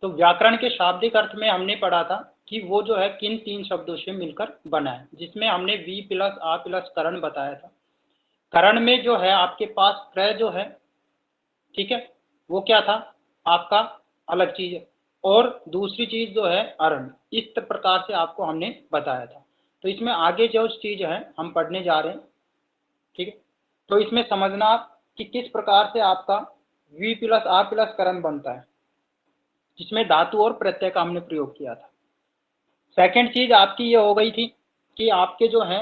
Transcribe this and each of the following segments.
तो व्याकरण के शाब्दिक अर्थ में हमने पढ़ा था कि वो जो है किन 3 शब्दों से मिलकर बना है, जिसमें हमने वी प्लस आ प्लस करण बताया था। करण में जो है आपके पास क्रय जो है, ठीक है, वो क्या था आपका अलग चीज है, और दूसरी चीज जो है अरण, इस प्रकार से आपको हमने बताया था। तो इसमें आगे जो चीज है हम पढ़ने जा रहे हैं, ठीक है। तो इसमें समझना कि किस प्रकार से आपका वी प्लस आ प्लस करण बनता है, जिसमें धातु और प्रत्यय का हमने प्रयोग किया था। सेकंड चीज आपकी ये हो गई थी कि आपके जो है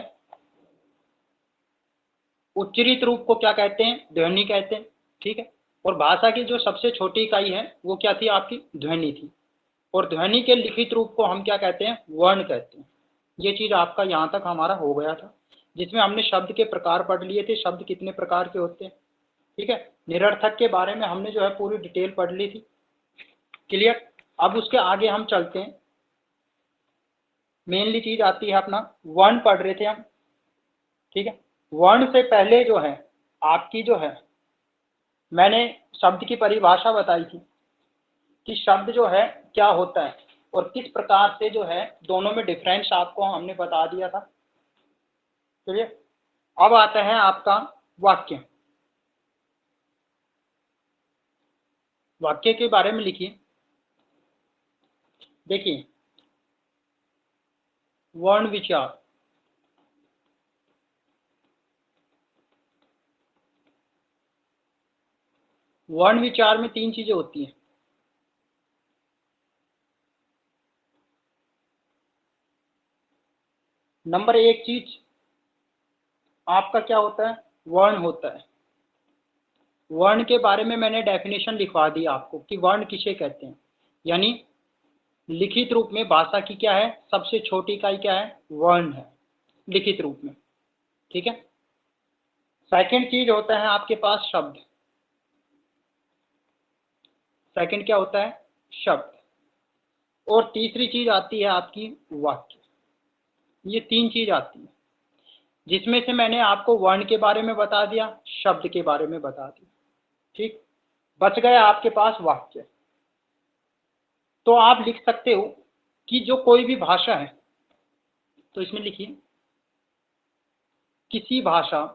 उच्चरित रूप को क्या कहते हैं, ध्वनि कहते हैं, ठीक है। और भाषा की जो सबसे छोटी इकाई है वो क्या थी आपकी, ध्वनि थी। और ध्वनि के लिखित रूप को हम क्या कहते हैं, वर्ण कहते हैं। ये चीज आपका यहाँ तक हमारा हो गया था, जिसमें हमने शब्द के प्रकार पढ़ लिए थे, शब्द कितने प्रकार के होते हैं, ठीक है। निरर्थक के बारे में हमने जो है पूरी डिटेल पढ़ ली थी, क्लियर। अब उसके आगे हम चलते हैं। मेनली चीज आती है अपना वर्ण पढ़ रहे थे हम, ठीक है। वर्ण से पहले जो है आपकी जो है मैंने शब्द की परिभाषा बताई थी कि शब्द जो है क्या होता है और किस प्रकार से जो है दोनों में डिफरेंस आपको हमने बता दिया था, चलिए। अब आता है आपका वाक्य। वाक्य के बारे में लिखिए, देखिए वर्ण विचार, वर्ण विचार में 3 चीजें होती हैं। नंबर 1 चीज आपका क्या होता है, वर्ण होता है। वर्ण के बारे में मैंने डेफिनेशन लिखवा दी आपको कि वर्ण किसे कहते हैं, यानी लिखित रूप में भाषा की क्या है सबसे छोटी इकाई क्या है, वर्ण है लिखित रूप में, ठीक है। सेकंड चीज होता है आपके पास शब्द। सेकंड क्या होता है, शब्द। और तीसरी चीज आती है आपकी वाक्य। ये 3 चीज आती है, जिसमें से मैंने आपको वर्ण के बारे में बता दिया, शब्द के बारे में बता दिया, ठीक। बच गया आपके पास वाक्य। तो आप लिख सकते हो कि जो कोई भी भाषा है, तो इसमें लिखिए किसी भाषा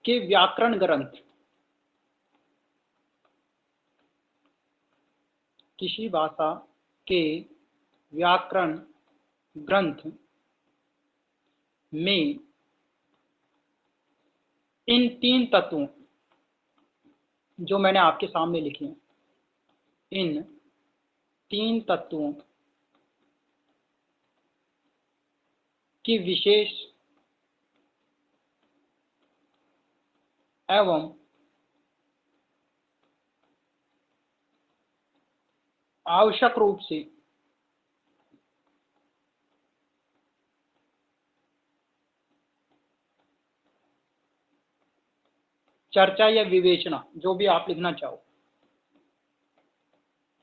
के व्याकरण ग्रंथ, किसी भाषा के व्याकरण ग्रंथ में इन 3 तत्वों जो मैंने आपके सामने लिखे हैं, इन 3 तत्वों की विशेष एवं आवश्यक रूप से चर्चा या विवेचना, जो भी आप लिखना चाहो,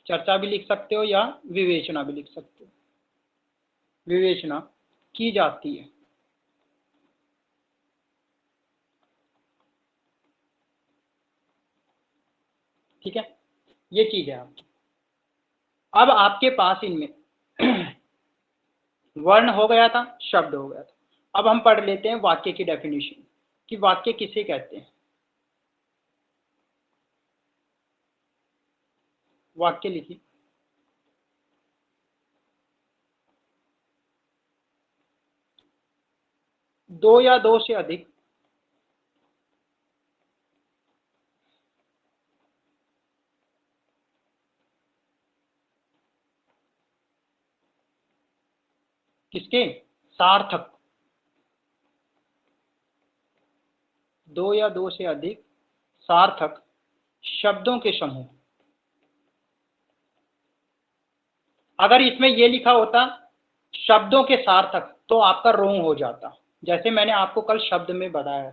चर्चा भी लिख सकते हो या विवेचना भी लिख सकते हो, विवेचना की जाती है, ठीक है। ये चीज है आपकी। अब आपके पास इनमें वर्ण हो गया था, शब्द हो गया था। अब हम पढ़ लेते हैं वाक्य की डेफिनेशन कि वाक्य किसे कहते हैं। वाक्य लिखिए, दो या दो से अधिक किसके, सार्थक, दो या दो से अधिक सार्थक शब्दों के समूह। अगर इसमें ये लिखा होता शब्दों के सार्थक तो आपका रोंग हो जाता, जैसे मैंने आपको कल शब्द में बताया,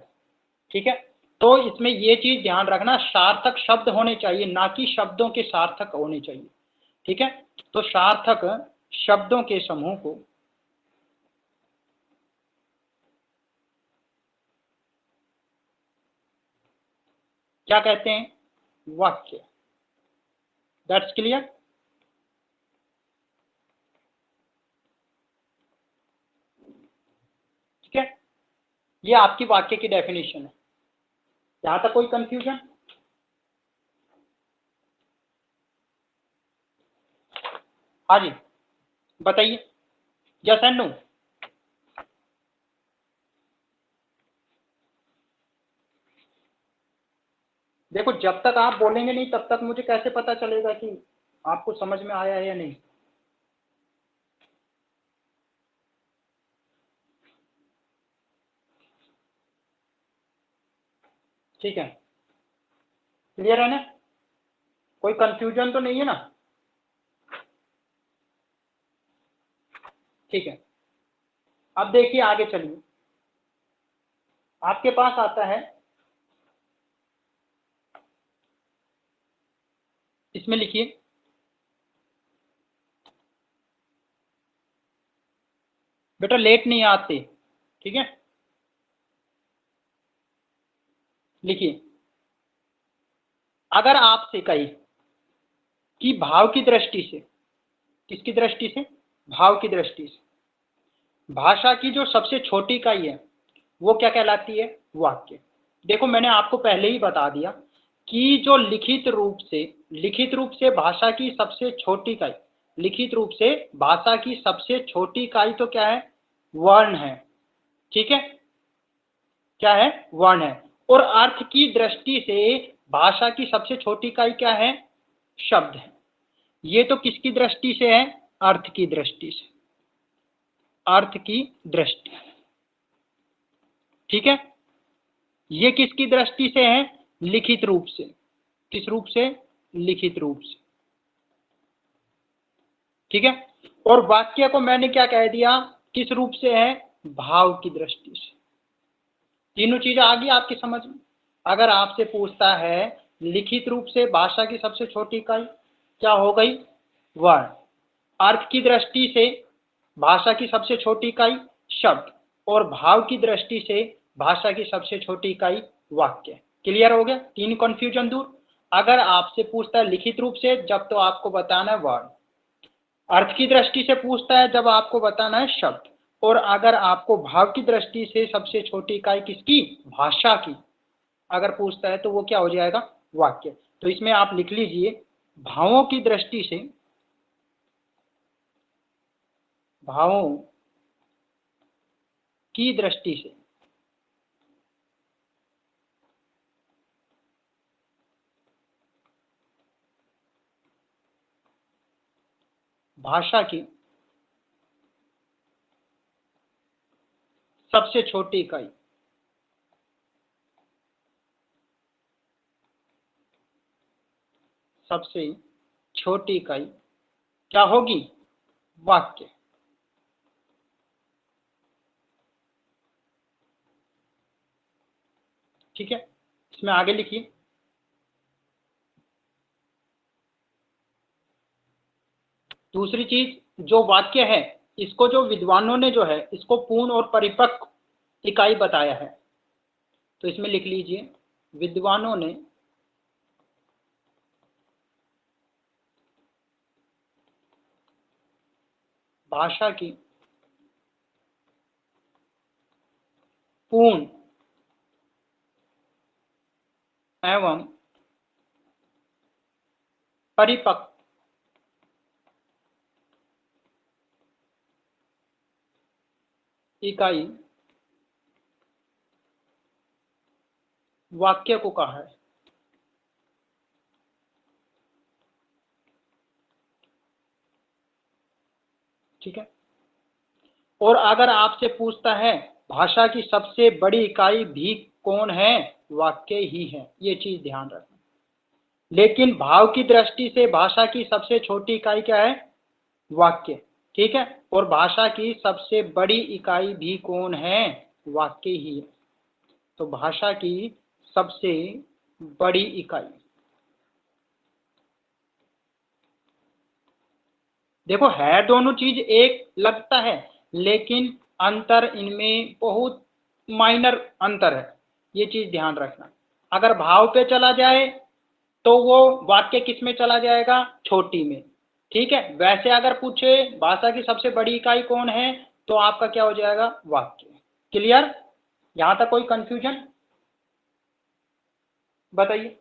ठीक है। तो इसमें ये चीज ध्यान रखना, सार्थक शब्द होने चाहिए, ना कि शब्दों के सार्थक होने चाहिए, ठीक है। तो सार्थक शब्दों के समूह को क्या कहते हैं? वाक्य। That's clear? ठीक है, ये आपकी वाक्य की डेफिनेशन है। यहां तक कोई कंफ्यूजन? हाँ जी, बताइए, यस एंड नो। देखो, जब तक आप बोलेंगे नहीं तब तक मुझे कैसे पता चलेगा कि आपको समझ में आया है या नहीं। ठीक है, क्लियर है ना? कोई कंफ्यूजन तो नहीं है ना? ठीक है, अब देखिए आगे चलिए। आपके पास आता है, इसमें लिखिए, बेटा लेट नहीं आते। ठीक है, लिखिए, अगर आपसे कही कि भाव की दृष्टि से, किसकी दृष्टि से? भाव की दृष्टि से भाषा की जो सबसे छोटी इकाई है वो क्या कहलाती है? वाक्य। देखो, मैंने आपको पहले ही बता दिया कि जो लिखित रूप से भाषा की सबसे छोटी इकाई, लिखित रूप से भाषा की सबसे छोटी इकाई तो क्या है? वर्ण है। ठीक है, क्या है? वर्ण है। और अर्थ की दृष्टि से भाषा की सबसे छोटी इकाई क्या है? शब्द है। ये तो किसकी दृष्टि से है? अर्थ की दृष्टि से, अर्थ की दृष्टि। ठीक है, ये किसकी दृष्टि से है? लिखित रूप से। किस रूप से? लिखित रूप से। ठीक है, और वाक्य को मैंने क्या कह दिया? किस रूप से है? भाव की दृष्टि से। तीनों चीजें आ गई आपकी समझ में? अगर आपसे पूछता है लिखित रूप से भाषा की सबसे छोटी इकाई क्या हो गई? वर्ण। अर्थ की दृष्टि से भाषा की सबसे छोटी इकाई शब्द, और भाव की दृष्टि से भाषा की सबसे छोटी इकाई वाक्य। क्लियर हो गया? तीन कंफ्यूजन दूर। अगर आपसे पूछता है लिखित रूप से, जब तो आपको बताना है वर्ण। अर्थ की दृष्टि से पूछता है, जब आपको बताना है शब्द। और अगर आपको भाव की दृष्टि से सबसे छोटी इकाई किसकी? भाषा की अगर पूछता है तो वो क्या हो जाएगा? वाक्य। तो इसमें आप लिख लीजिए, भावों की दृष्टि से, भावों की दृष्टि से भाषा की सबसे छोटी इकाई सबसे छोटी इकाई क्या होगी? वाक्य। ठीक है, इसमें आगे लिखिए, दूसरी चीज जो वाक्य है, इसको जो विद्वानों ने जो है इसको पूर्ण और परिपक्व इकाई बताया है। तो इसमें लिख लीजिए, विद्वानों ने भाषा की पूर्ण एवं परिपक्व इकाई वाक्य को कहा है। ठीक है, और अगर आपसे पूछता है भाषा की सबसे बड़ी इकाई भी कौन है? वाक्य ही है। ये चीज ध्यान रखना। लेकिन भाव की दृष्टि से भाषा की सबसे छोटी इकाई क्या है? वाक्य। ठीक है, और भाषा की सबसे बड़ी इकाई भी कौन है? वाक्य ही है। तो भाषा की सबसे बड़ी इकाई, देखो है दोनों चीज एक लगता है, लेकिन अंतर इनमें बहुत माइनर अंतर है। ये चीज ध्यान रखना। अगर भाव पे चला जाए तो वो वाक्य किस में चला जाएगा, छोटी में। ठीक है, वैसे अगर पूछे भाषा की सबसे बड़ी इकाई कौन है, तो आपका क्या हो जाएगा, वाक्य। क्लियर, यहां तक कोई कंफ्यूजन बताइए।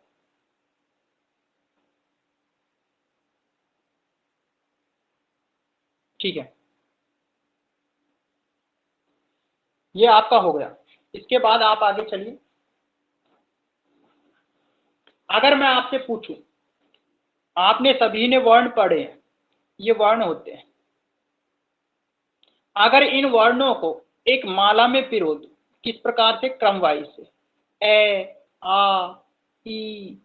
ठीक है, ये आपका हो गया। इसके बाद आप आगे चलिए। अगर मैं आपसे पूछूं, आपने सभी ने वर्ण पढ़े हैं, ये वर्ण होते हैं, अगर इन वर्णों को एक माला में पिरो दो, किस प्रकार से, क्रम वाइज से, ए, आ, ई,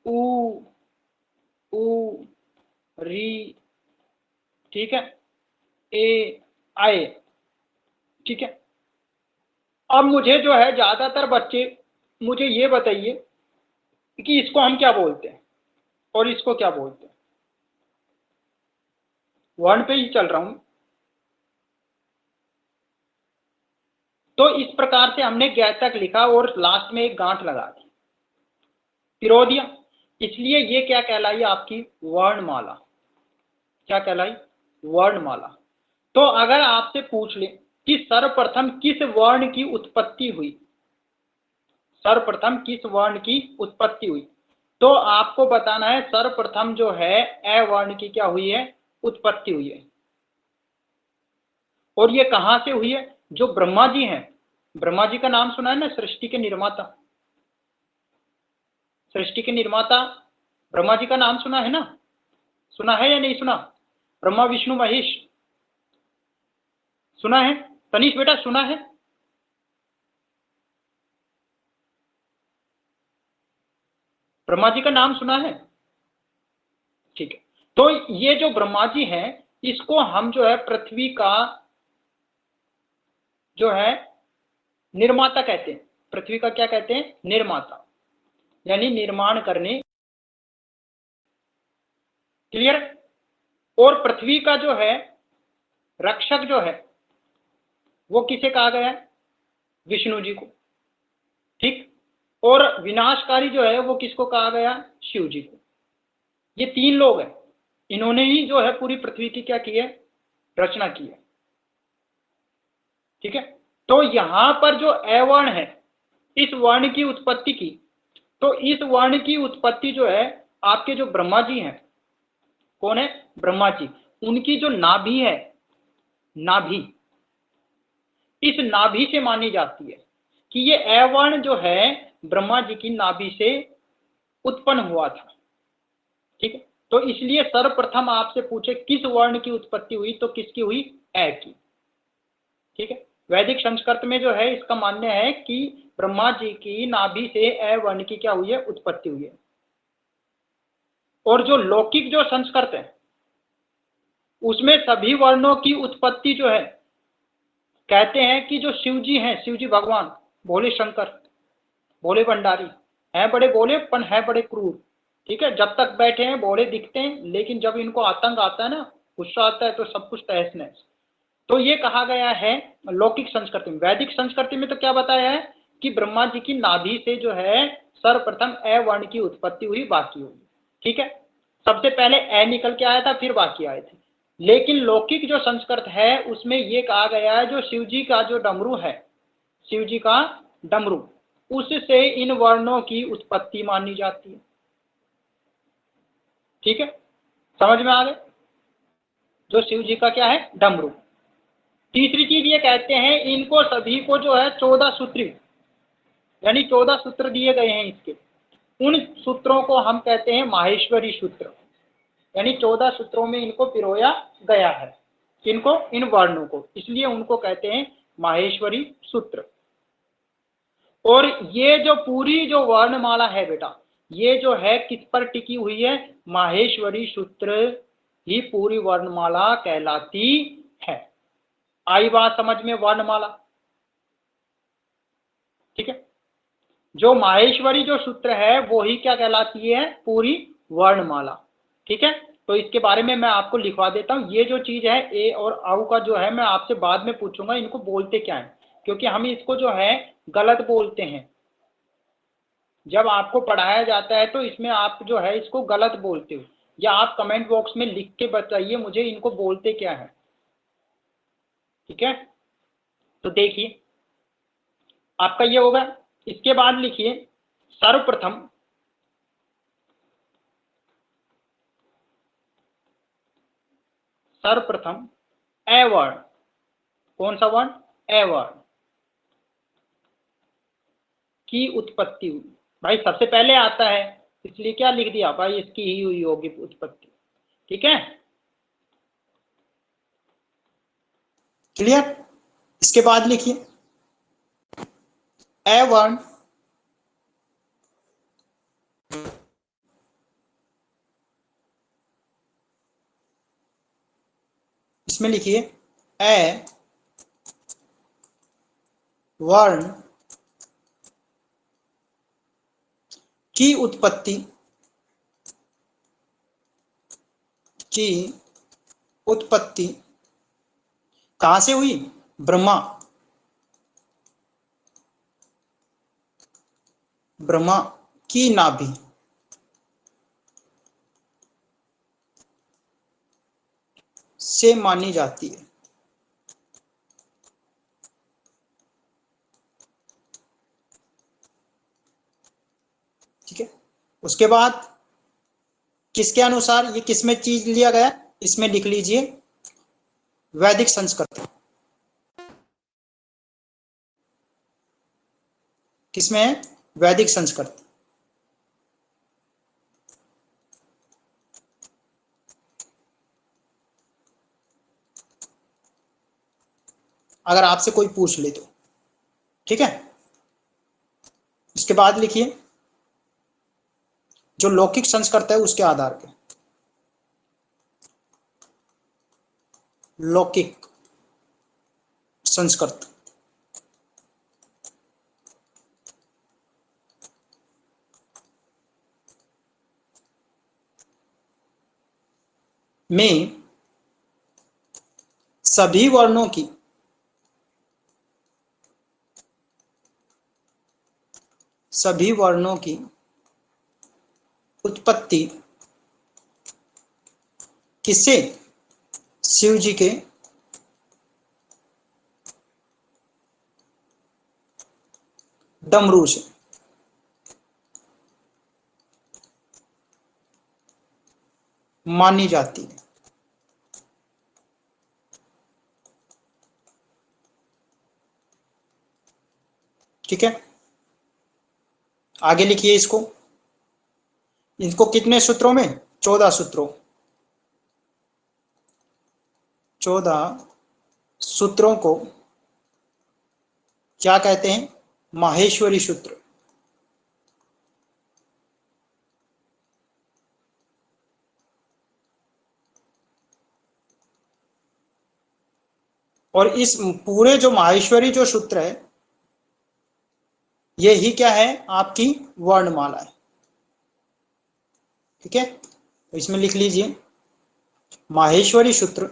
उ, री, ठीक है, ए, आए। ठीक है, अब मुझे जो है ज्यादातर बच्चे मुझे ये बताइए कि इसको हम क्या बोलते हैं और इसको क्या बोलते हैं। वर्ण पे ही चल रहा हूं। तो इस प्रकार से हमने ग तक लिखा और लास्ट में एक गांठ लगा दी, पिरो दिया, इसलिए ये क्या कहलाई, आपकी वर्णमाला। क्या कहलाई, वर्णमाला। तो अगर आपसे पूछ ले कि सर्वप्रथम किस वर्ण की उत्पत्ति हुई, सर्वप्रथम किस वर्ण की उत्पत्ति हुई, तो आपको बताना है सर्वप्रथम जो है ए वर्ण की क्या हुई है, उत्पत्ति हुई है। और ये कहां से हुई है, जो ब्रह्मा जी हैं, ब्रह्मा जी का नाम सुना है ना, सृष्टि के निर्माता, सृष्टि के निर्माता ब्रह्मा जी का नाम सुना है ना, सुना है या नहीं सुना, ब्रह्मा विष्णु महेश, सुना है, तनीश बेटा सुना है, ब्रह्मा जी का नाम सुना है। ठीक है, तो ये जो ब्रह्मा जी हैं, इसको हम जो है पृथ्वी का जो है निर्माता कहते हैं, पृथ्वी का क्या कहते हैं, निर्माता, यानी निर्माण करने। क्लियर। और पृथ्वी का जो है रक्षक जो है वो किसे कहा गया है, विष्णु जी को। ठीक, और विनाशकारी जो है वो किसको कहा गया, शिव जी को। ये तीन लोग हैं, इन्होंने ही जो है पूरी पृथ्वी की क्या की है, रचना की है। ठीक है, तो यहां पर जो अवर्ण है, इस वर्ण की उत्पत्ति की, तो इस वर्ण की उत्पत्ति जो है आपके जो ब्रह्मा जी हैं, कौन है, ब्रह्मा जी, उनकी जो नाभि है, नाभि, इस नाभि से मानी जाती है कि ये अवर्ण जो है ब्रह्मा जी की नाभि से उत्पन्न हुआ था। ठीक है, तो इसलिए सर्वप्रथम आपसे पूछे किस वर्ण की उत्पत्ति हुई, तो किसकी हुई, ए की। ठीक है, वैदिक संस्कृत में जो है इसका मान्य है कि ब्रह्मा जी की नाभि से ए वर्ण की क्या हुई है, उत्पत्ति हुई है। और जो लौकिक जो संस्कृत है उसमें सभी वर्णों की उत्पत्ति जो है, कहते हैं कि जो शिव जी हैं, शिव जी भगवान, भोले शंकर, भोले भंडारी, हैं बड़े भोले पर है बड़े क्रूर। ठीक है, जब तक बैठे हैं भोले दिखते हैं, लेकिन जब इनको आतंक आता है ना, गुस्सा आता है, तो सब कुछ तहस नहस। तो ये कहा गया है लौकिक संस्कृति में। वैदिक संस्कृति में तो क्या बताया है कि ब्रह्मा जी की नाभि से जो है सर्वप्रथम ए वर्ण की उत्पत्ति हुई, बाकी हुई। ठीक है, सबसे पहले ए निकल के आया था, फिर बाकी आए थे। लेकिन लौकिक जो संस्कृत है उसमें ये कहा गया है जो शिव जी का जो डमरू है, शिव जी का डमरू, उससे इन वर्णों की उत्पत्ति मानी जाती है। ठीक है, समझ में आ गए, जो शिव जी का क्या है, डमरू। तीसरी चीज ये कहते हैं इनको सभी को जो है 14 सूत्री, यानी 14 सूत्र दिए गए हैं इसके, उन सूत्रों को हम कहते हैं माहेश्वरी सूत्र, यानी 14 सूत्रों में इनको पिरोया गया है। किनको, इन वर्णों को, इसलिए उनको कहते हैं माहेश्वरी सूत्र। और ये जो पूरी जो वर्णमाला है बेटा, ये जो है किस पर टिकी हुई है, माहेश्वरी सूत्र ही पूरी वर्णमाला कहलाती है। आई बात समझ में, वर्णमाला। ठीक है, जो माहेश्वरी जो सूत्र है वो ही क्या कहलाती है, पूरी वर्णमाला। ठीक है, तो इसके बारे में मैं आपको लिखवा देता हूं। ये जो चीज है ए और औ का जो है मैं आपसे बाद में पूछूंगा इनको बोलते क्या है, क्योंकि हम इसको जो है गलत बोलते हैं। जब आपको पढ़ाया जाता है तो इसमें आप जो है इसको गलत बोलते हो, या आप कमेंट बॉक्स में लिख के बताइए मुझे इनको बोलते क्या है। ठीक है, तो देखिए आपका ये होगा। इसके बाद लिखिए सर्वप्रथम, सर्वप्रथम ए वर्ड। कौन सा वर्ड? ए वर्ड की उत्पत्ति हुई। भाई सबसे पहले आता है, इसलिए क्या लिख दिया भाई, इसकी ही हुई होगी उत्पत्ति। ठीक है, क्लियर। इसके बाद लिखिए ए वर्ड इसमें लिखिए ए वर्ण की उत्पत्ति, की उत्पत्ति कहां से हुई? ब्रह्मा, ब्रह्मा की नाभि से मानी जाती है। ठीक है, उसके बाद किसके अनुसार ये किसमें चीज लिया गया? इसमें लिख लीजिए वैदिक संस्कृत। किसमें है? वैदिक संस्कृत। अगर आपसे कोई पूछ ले तो। ठीक है, इसके बाद लिखिए जो लौकिक संस्कृत है उसके आधार पे, लौकिक संस्कृत में सभी वर्णों की, सभी वर्णों की उत्पत्ति किससे? शिव जी के डमरू से मानी जाती है। ठीक है, आगे लिखिए इसको। इनको कितने सूत्रों में? 14 सूत्रों, 14 सूत्रों को क्या कहते हैं? माहेश्वरी सूत्र। और इस पूरे जो माहेश्वरी जो सूत्र है ये ही क्या है? आपकी वर्णमाला है। ठीक है, तो इसमें लिख लीजिए माहेश्वरी सूत्र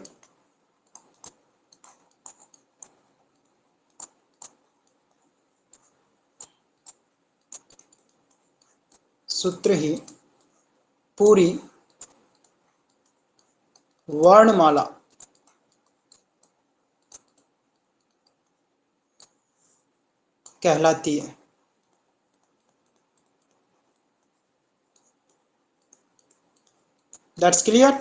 सूत्र ही पूरी वर्णमाला कहलाती है। That's clear.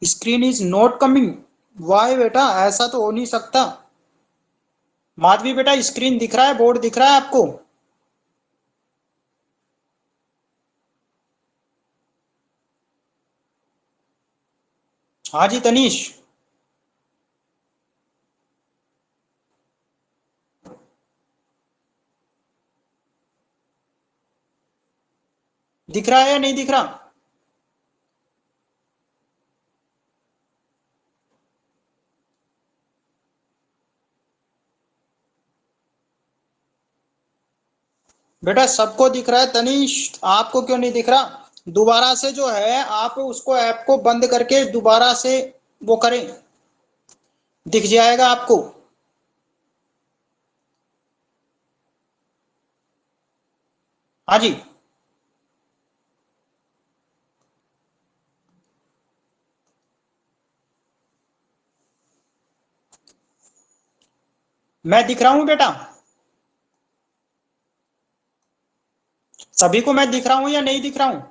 Screen is not coming. Why बेटा, ऐसा तो हो नहीं सकता। माधवी बेटा स्क्रीन दिख रहा है, बोर्ड दिख रहा है आपको? हाँ जी तनीश, दिख रहा है या नहीं दिख रहा? बेटा सबको दिख रहा है तनीश, आपको क्यों नहीं दिख रहा? दोबारा से जो है आप उसको ऐप को बंद करके दोबारा से वो करें। दिख जाएगा आपको। हाँ जी, मैं दिख रहा हूं बेटा, सभी को मैं दिख रहा हूं या नहीं दिख रहा हूं?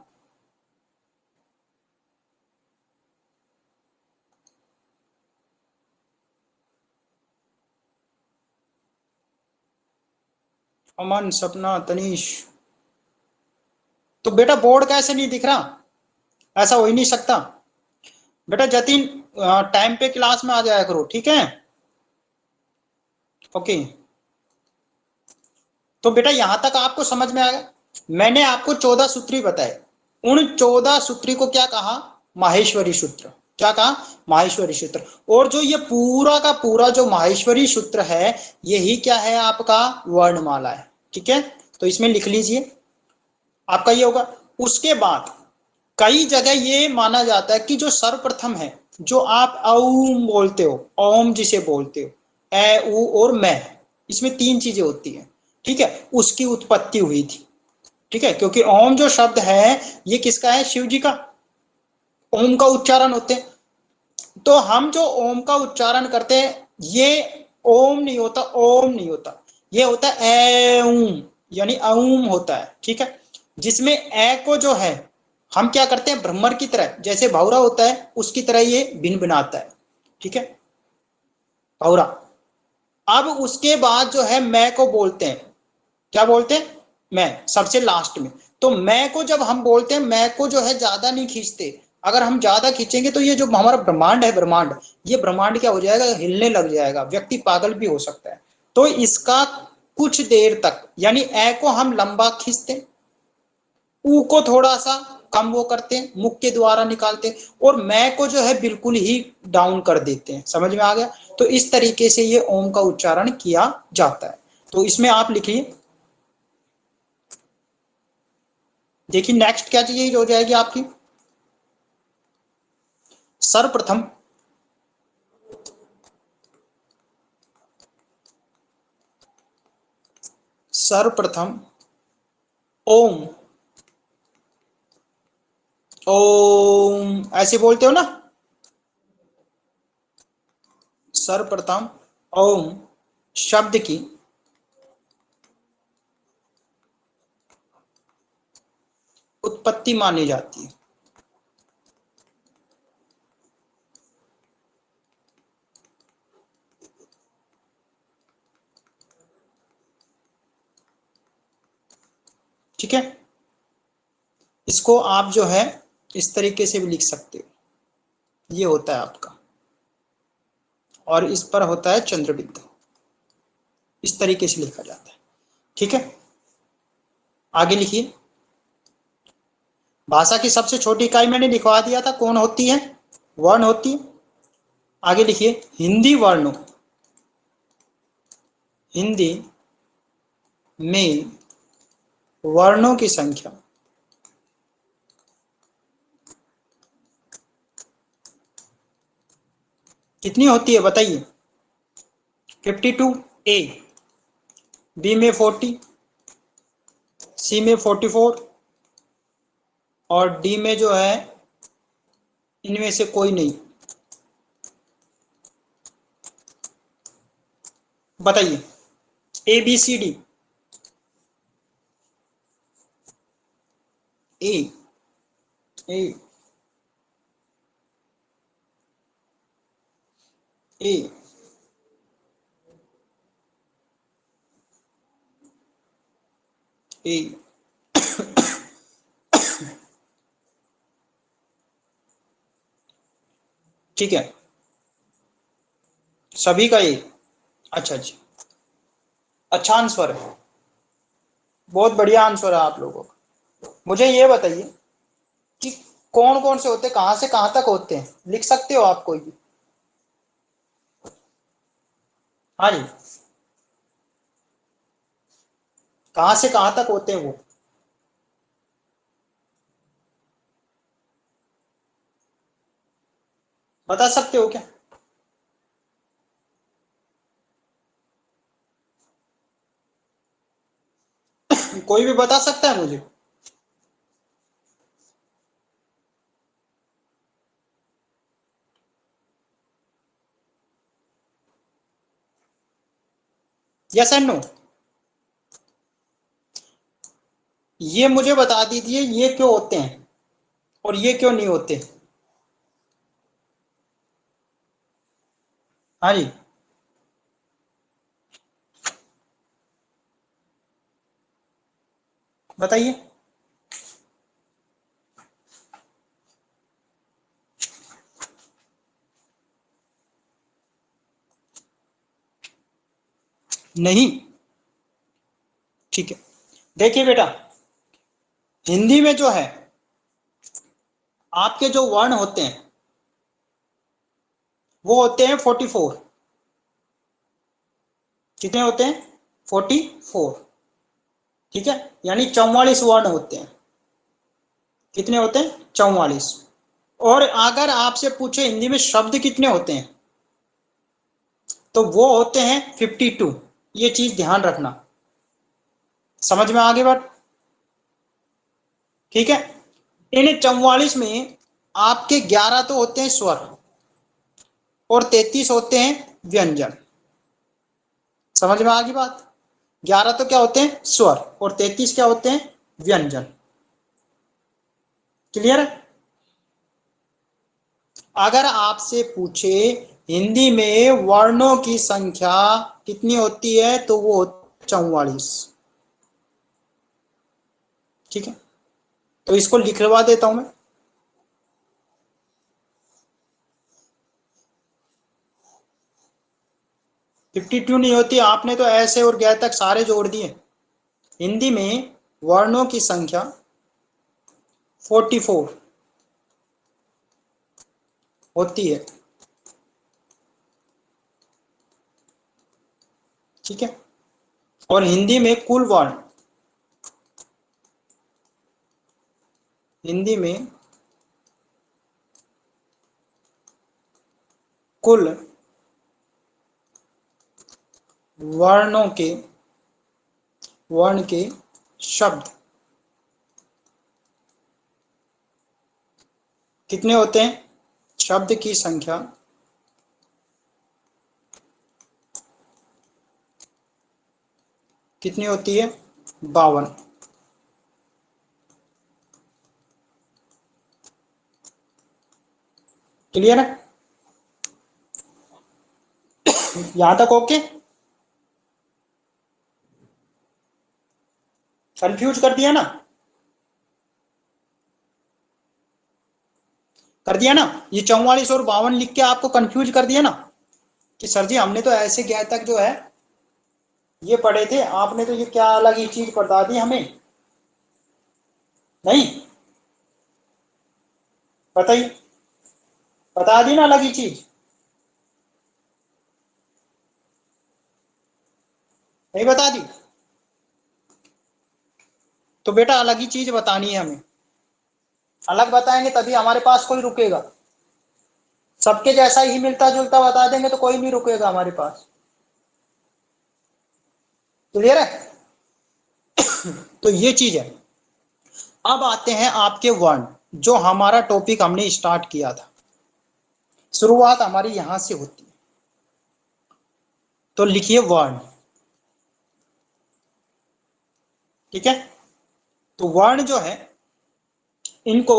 अमन, सपना, तनीश। तो बेटा बोर्ड कैसे नहीं दिख रहा? ऐसा हो ही नहीं सकता। बेटा जतिन, टाइम पे क्लास में आ जाया करो, ठीक है? ओके। तो बेटा यहां तक आपको समझ में आ गया। मैंने आपको 14 सूत्री बताए। उन 14 सूत्री को क्या कहा? माहेश्वरी सूत्र। क्या कहा? माहेश्वरी सूत्र। और जो ये पूरा का पूरा जो माहेश्वरी सूत्र है, यही क्या है आपका? वर्णमाला है। ठीक है, तो इसमें लिख लीजिए, आपका ये होगा। उसके बाद कई जगह ये माना जाता है कि जो सर्वप्रथम है, जो आप ओम बोलते हो, ओम जिसे बोलते हो, ए उ और मैं, इसमें तीन चीजें होती हैं। ठीक है, उसकी उत्पत्ति हुई थी। ठीक है, क्योंकि ओम जो शब्द है ये किसका है? शिव जी का। ओम का उच्चारण होते हैं। तो हम जो ओम का उच्चारण करते हैं, ये ओम नहीं होता, ओम नहीं होता, ये होता है एम, यानी अऊम होता है। ठीक है, जिसमें ए को जो है हम क्या करते हैं? भ्रमर की तरह, जैसे भौरा होता है उसकी तरह ये भिन बनाता है। ठीक है, भौरा। अब उसके बाद जो है मैं को बोलते हैं, क्या बोलते हैं? मैं, सबसे लास्ट में। तो मैं को जब हम बोलते हैं, मैं को जो है ज्यादा नहीं खींचते। अगर हम ज्यादा खींचेंगे तो ये जो हमारा ब्रह्मांड है, ब्रह्मांड, ये ब्रह्मांड क्या हो जाएगा? हिलने लग जाएगा, व्यक्ति पागल भी हो सकता है। तो इसका कुछ देर तक, यानी ए को हम लंबा खींचते हैं, ऊ को थोड़ा सा कम वो करते हैं, मुख के द्वारा निकालते हैं, और मैं को जो है बिल्कुल ही डाउन कर देते हैं। समझ में आ गया? तो इस तरीके से ये ओम का उच्चारण किया जाता है। तो इसमें आप लिखिए, देखिए नेक्स्ट क्या चीज हो जाएगी आपकी? सर्वप्रथम, सर्वप्रथम ओम, ओम ऐसे बोलते हो ना? सर्वप्रथम ओम शब्द की उत्पत्ति मानी जाती है। ठीक है, इसको आप जो है इस तरीके से भी लिख सकते हो, ये होता है आपका, और इस पर होता है चंद्रबिंदु। इस तरीके से लिखा जाता है। ठीक है, आगे लिखिए। भाषा की सबसे छोटी इकाई मैंने लिखवा दिया था, कौन होती है? वर्ण होती है। आगे लिखिए, हिंदी वर्णों, हिंदी में वर्णों की संख्या कितनी होती है बताइए? 52। ए, बी में 40, सी में 44, और डी में जो है इनमें से कोई नहीं। बताइए, ए बी सी डी। ए, ए, ए, ए। ठीक है, सभी का ए। अच्छा अच्छा, अच्छा आंसर है, बहुत बढ़िया आंसर है आप लोगों का। मुझे ये बताइए कि कौन कौन से होते हैं, कहां से कहां तक होते हैं? लिख सकते हो आप कोई भी? हाँ जी, कहां से कहां तक होते हैं वो? बता सकते हो क्या? कोई भी बता सकता है मुझे? Yes and no? ये मुझे बता दीजिए, ये क्यों होते हैं और ये क्यों नहीं होते? हाँ जी, बताइए। नहीं, ठीक है। देखिए बेटा, हिंदी में जो है आपके जो वर्ण होते हैं वो होते हैं 44। कितने होते हैं? 44। ठीक है, यानी 44 वर्ण होते हैं। कितने होते हैं? 44। और अगर आपसे पूछे हिंदी में शब्द कितने होते हैं, तो वो होते हैं 52। ये चीज ध्यान रखना। समझ में आगे बात? ठीक है। इन 44 में आपके 11 तो होते हैं स्वर और 33 होते हैं व्यंजन। समझ में आ गई बात? 11 तो क्या होते हैं? स्वर। और 33 क्या होते हैं? व्यंजन। क्लियर है? अगर आपसे पूछे हिंदी में वर्णों की संख्या कितनी होती है, तो वो 44। ठीक है, तो इसको लिखवा देता हूं मैं। 52 नहीं होती, आपने तो ऐसे और गए तक सारे जोड़ दिए। हिंदी में वर्णों की संख्या 44 होती है। ठीक है, और हिंदी में कुल वर्ण, हिंदी में कुल वर्णों के, वर्ण के शब्द कितने होते हैं? शब्द की संख्या कितनी होती है? 52। क्लियर है? यहां तक ओके? कंफ्यूज कर दिया ना? कर दिया ना? ये 44 और 52 लिख के आपको कंफ्यूज कर दिया ना कि सर जी हमने तो ऐसे गया तक जो है ये पढ़े थे, आपने तो ये क्या अलग ही चीज बता दी हमें। नहीं बताइए, बता दी ना अलग ही चीज? नहीं बता दी? तो बेटा अलग ही चीज बतानी है हमें। अलग बताएंगे तभी हमारे पास कोई रुकेगा। सबके जैसा ही मिलता जुलता बता देंगे तो कोई नहीं रुकेगा हमारे पास। क्लियर है? तो ये चीज है। अब आते हैं आपके वर्ण, जो हमारा टॉपिक हमने स्टार्ट किया था। शुरुआत हमारी यहां से होती है। तो लिखिए वर्ण। ठीक है, तो वर्ण जो है इनको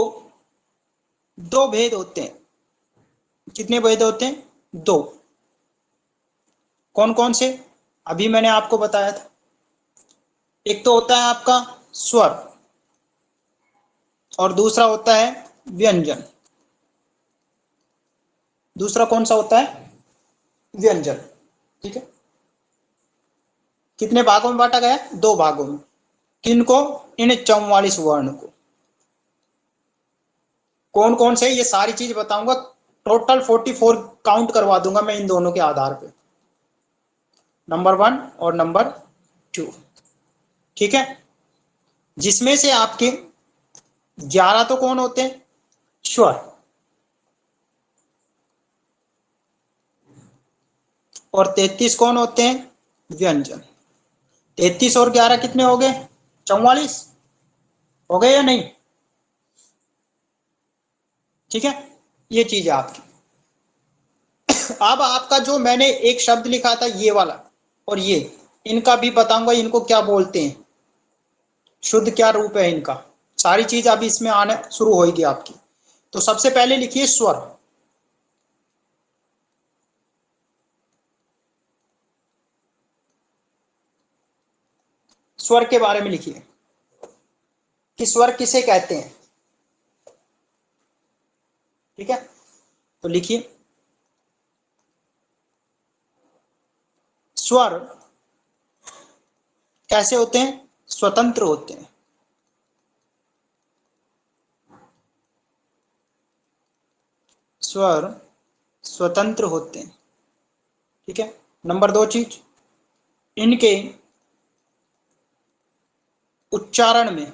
दो भेद होते हैं। कितने भेद होते हैं? दो। कौन कौन से? अभी मैंने आपको बताया था। एक तो होता है आपका स्वर और दूसरा होता है व्यंजन। दूसरा कौन सा होता है? व्यंजन। ठीक है, कितने भागों में बांटा गया? दो भागों में। किनको? इन 44 वर्ण को। कौन कौन से? ये सारी चीज बताऊंगा। टोटल 44 काउंट करवा दूंगा मैं इन दोनों के आधार पे, नंबर 1 और नंबर 2। ठीक है, जिसमें से आपके 11 तो कौन होते हैं? स्वर। और 33 कौन होते हैं? व्यंजन। 33 और 11 कितने हो गए? 44 हो गए या नहीं? ठीक है, ये चीज है आपकी। अब आपका जो मैंने एक शब्द लिखा था ये वाला और ये, इनका भी बताऊंगा इनको क्या बोलते हैं, शुद्ध क्या रूप है इनका, सारी चीज अभी इसमें आने शुरू होगी आपकी। तो सबसे पहले लिखिए स्वर। स्वर के बारे में लिखिए कि स्वर किसे कहते हैं। ठीक है, तो लिखिए स्वर कैसे होते हैं, स्वतंत्र होते हैं। स्वर स्वतंत्र होते हैं। ठीक है, नंबर 2 चीज, इनके उच्चारण में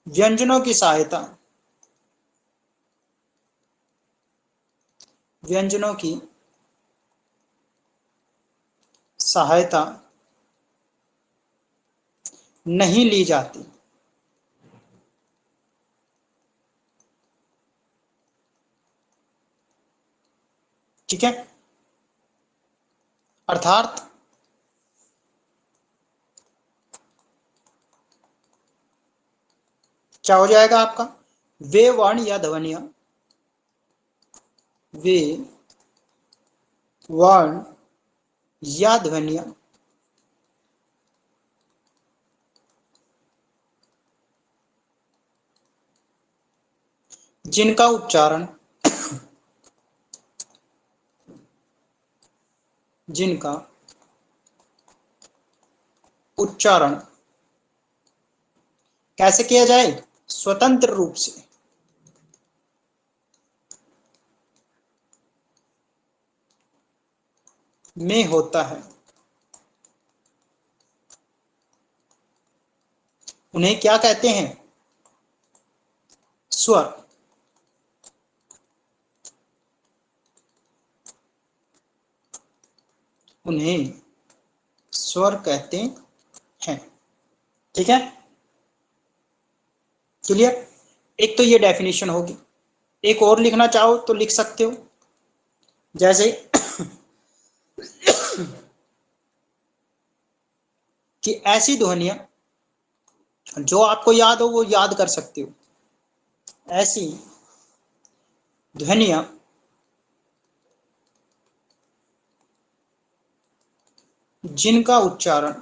व्यंजनों की सहायता, व्यंजनों की सहायता नहीं ली जाती। ठीक है, अर्थात क्या हो जाएगा आपका, वे वर्ण या ध्वनियां, वे वर्ण या ध्वनियां जिनका उच्चारण, जिनका उच्चारण कैसे किया जाए, स्वतंत्र रूप से, में होता है, उन्हें क्या कहते हैं, स्वर। उन्हें स्वर कहते हैं। ठीक है, क्लियर। एक तो ये डेफिनेशन होगी, एक और लिखना चाहो तो लिख सकते हो, जैसे कि ऐसी ध्वनियां जो आपको याद हो वो याद कर सकते हो, ऐसी ध्वनियां जिनका उच्चारण,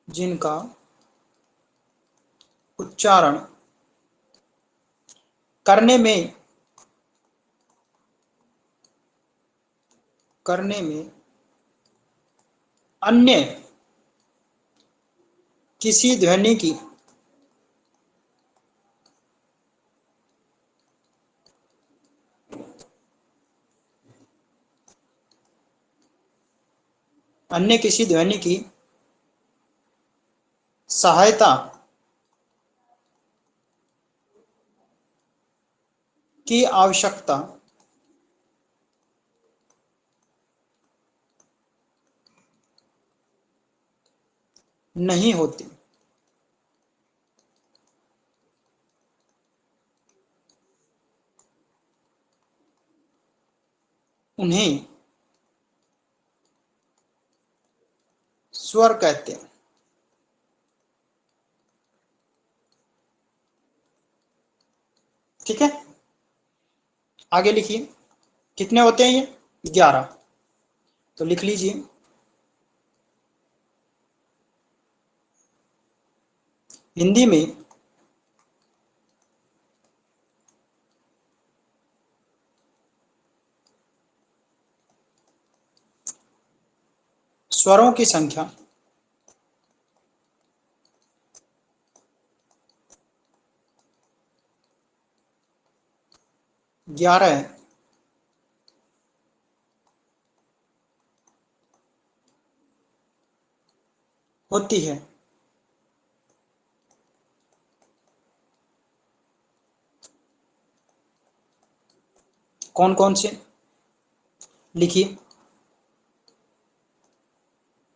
जिनका उच्चारण करने में, करने में अन्य किसी ध्वनि की अन्य किसी ध्वनि की सहायता की आवश्यकता नहीं होती। उन्हें स्वर कहते हैं। ठीक है, आगे लिखिए, कितने होते हैं ये, 11। तो लिख लीजिए, हिंदी में स्वरों की संख्या 11 होती है। कौन कौन से लिखिए।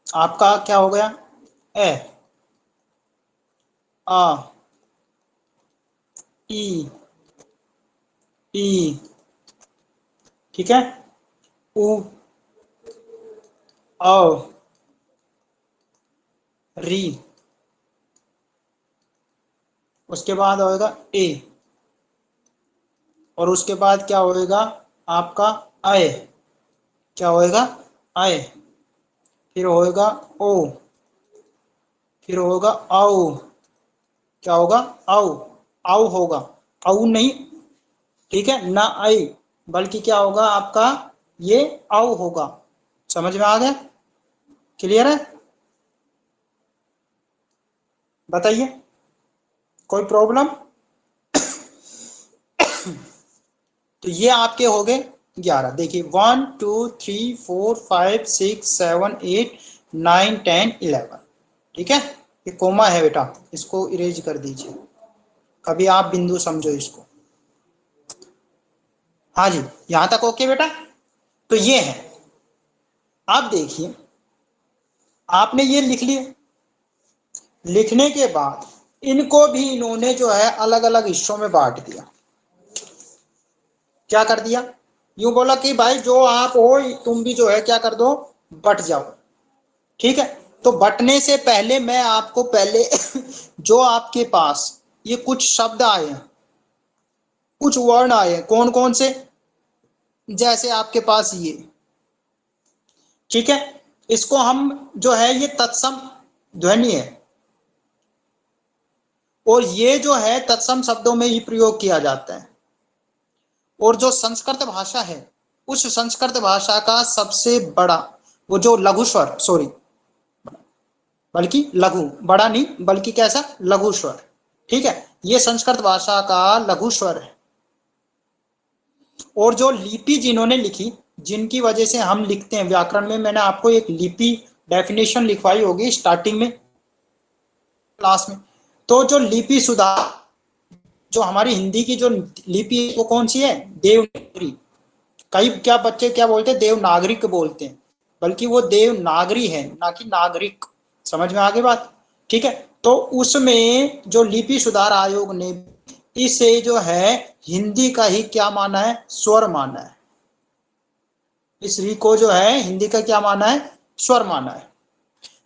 आपका क्या हो गया? ए, आ, ई, ई, ठीक है, उ, औ, री, उसके बाद होएगा ए, और उसके बाद क्या होएगा आपका आय, क्या होएगा आय, फिर होएगा ओ, फिर होगा आओ, क्या होगा आओ, आओ होगा, आओ नहीं, ठीक है ना आई, बल्कि क्या होगा आपका ये आओ होगा। समझ में आ गया? क्लियर है? बताइए, कोई प्रॉब्लम? तो ये आपके हो गए 11। देखिए 1 2 3 4 5 6 7 8 9 10 11, ठीक है। ये कोमा है बेटा, इसको इरेज कर दीजिए, कभी आप बिंदु समझो इसको। हाँ जी, यहां तक ओके बेटा। तो ये है, आप देखिए आपने ये लिख लिए, लिखने के बाद इनको भी इन्होंने जो है अलग अलग हिस्सों में बांट दिया। क्या कर दिया? यूं बोला कि भाई जो आप हो तुम भी जो है क्या कर दो, बट जाओ, ठीक है। तो बटने से पहले मैं आपको पहले जो आपके पास ये कुछ शब्द आए हैं, कुछ वर्ण आए हैं, कौन कौन से, जैसे आपके पास ये, ठीक है, इसको हम जो है ये तत्सम ध्वनि है, और ये जो है तत्सम शब्दों में ही प्रयोग किया जाता है। और जो संस्कृत भाषा है, उस संस्कृत भाषा का सबसे बड़ा वो जो लघु स्वर, सॉरी, बल्कि लघु, बड़ा नहीं बल्कि कैसा, लघु स्वर, ठीक है, ये संस्कृत भाषा का लघु स्वर है। और जो लिपि जिन्होंने लिखी, जिनकी वजह से हम लिखते हैं व्याकरण में, मैंने आपको एक लिपि डेफिनेशन लिखवाई होगी स्टार्टिंग में क्लास में। तो जो लिपि सुधार, जो हमारी हिंदी की जो लिपि है वो कौन सी है, देवनागरी। कई क्या बच्चे क्या बोलते हैं, देवनागरिक बोलते हैं, बल्कि वो देवनागरी है ना कि नागरिक। समझ में आ गई बात? ठीक है। तो उसमें जो लिपि सुधार आयोग ने इसे जो है हिंदी का ही क्या माना है, स्वर माना है। इस री को जो है हिंदी का क्या माना है, स्वर माना है।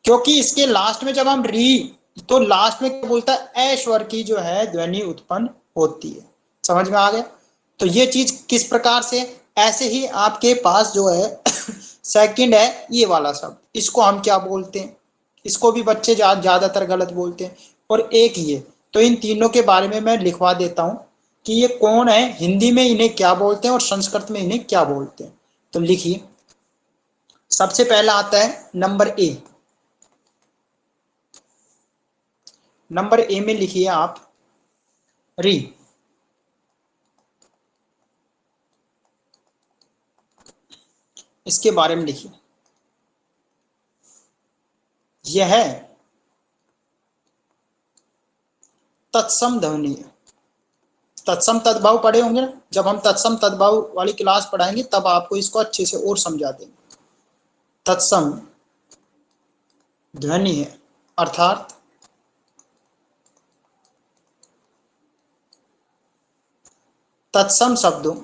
क्योंकि इसके लास्ट में जब हम री, तो लास्ट में क्या बोलता है, ए स्वर की जो है ध्वनि उत्पन्न होती है। समझ में आ गया? तो ये चीज किस प्रकार से, ऐसे ही आपके पास जो है सेकंड है ये वाला शब्द, इसको हम क्या बोलते हैं, इसको भी बच्चे ज्यादातर गलत बोलते हैं। और एक ये, तो इन तीनों के बारे में मैं लिखवा देता हूं कि ये कौन है, हिंदी में इन्हें क्या बोलते हैं और संस्कृत में इन्हें क्या बोलते हैं। तो लिखिए, सबसे पहला आता है नंबर ए। नंबर ए में लिखिए आप री। इसके बारे में लिखिए, यह है तत्सम ध्वनि है। तत्सम तद्भव पढ़े होंगे ना, जब हम तत्सम तद्भव वाली क्लास पढ़ाएंगे तब आपको इसको अच्छे से और समझा देंगे। तत्सम ध्वनि है, अर्थात तत्सम शब्दों,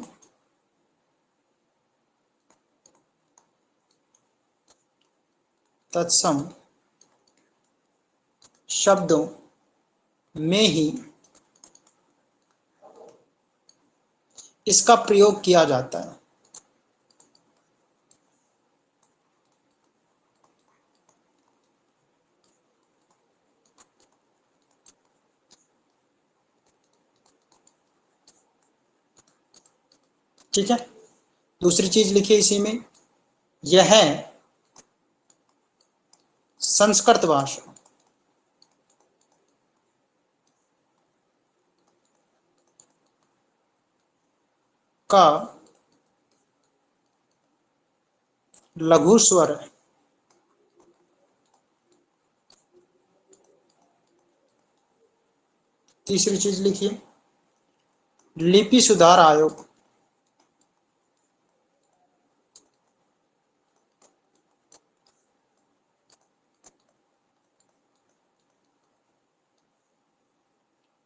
तत्सम शब्दों में ही इसका प्रयोग किया जाता है। ठीक है। दूसरी चीज लिखिए इसी में, यह है संस्कृत भाषा का लघु स्वर है। तीसरी चीज लिखिए, लिपि सुधार आयोग